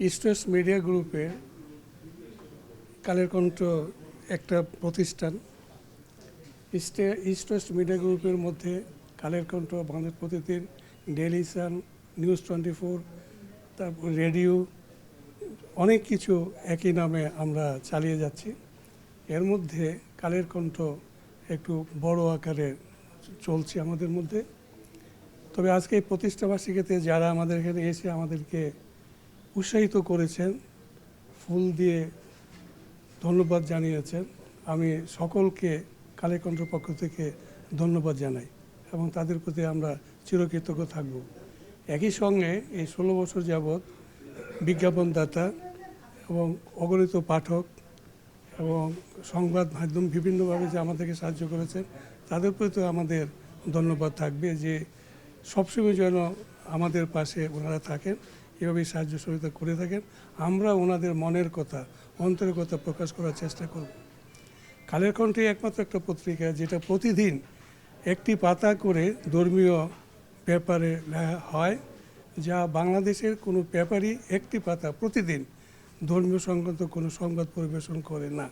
East West media গ্রুপে কালের কণ্ঠ একটা প্রতিষ্ঠান। ইস্ট ওয়েস্ট মিডিয়া গ্রুপের মধ্যে কালের কণ্ঠ, বাংলাদেশ প্রতিদিন, ডেইলি সান, নিউজ 24, তারপর রেডিও, অনেক কিছু একই নামে আমরা চালিয়ে যাচ্ছি। এর মধ্যে কালের কণ্ঠ একটু বড় আকারে চলছে আমাদের মধ্যে। তবে আজকে এই প্রতিষ্ঠাবার্ষিকীতে যারা আমাদের এখানে এসে আমাদেরকে উৎসাহিত করেছেন, ফুল দিয়ে ধন্যবাদ জানিয়েছেন, আমি সকলকে কালের কণ্ঠ পক্ষ থেকে ধন্যবাদ জানাই এবং তাদের প্রতি আমরা চিরকৃতজ্ঞ থাকব। একই সঙ্গে এই 16 বছর যাবৎ বিজ্ঞাপনদাতা এবং অগণিত পাঠক এবং সংবাদ মাধ্যম বিভিন্নভাবে যে আমাদেরকে সাহায্য করেছেন, তাদের প্রতিও আমাদের ধন্যবাদ থাকবে যে সবসময় যেন আমাদের পাশে ওনারা থাকেন, এভাবেই সাহায্য সহযোগিতা করে থাকেন। আমরা ওনাদের মনের কথা, অন্তরের কথা প্রকাশ করার চেষ্টা করব। কালের কণ্ঠে একমাত্র একটা পত্রিকা যেটা প্রতিদিন একটি পাতা করে ধর্মীয় পেপারে লেখা হয়, যা বাংলাদেশের কোনো পেপারই একটি পাতা প্রতিদিন ধর্মীয় সংক্রান্ত কোনো সংবাদ পরিবেশন করে না।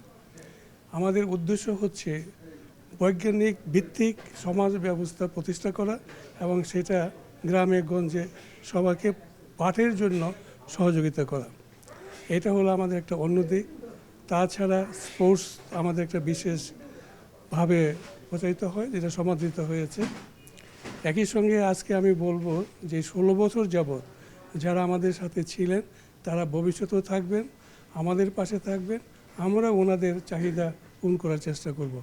আমাদের উদ্দেশ্য হচ্ছে বৈজ্ঞানিক ভিত্তিক সমাজ ব্যবস্থা প্রতিষ্ঠা করা এবং সেটা গ্রামে গঞ্জে সবাইকে পাঠের জন্য সহযোগিতা করা। এটা হলো আমাদের একটা অন্য দিক। তাছাড়া স্পোর্টস আমাদের একটা বিশেষভাবে প্রচারিত হয়, যেটা সমাদৃত হয়েছে। একই সঙ্গে আজকে আমি বলবো যে 16 বছর যাবৎ যারা আমাদের সাথে ছিলেন তারা ভবিষ্যতেও থাকবেন, আমাদের পাশে থাকবেন, আমরা ওনাদের চাহিদা পূরণ করার চেষ্টা করব।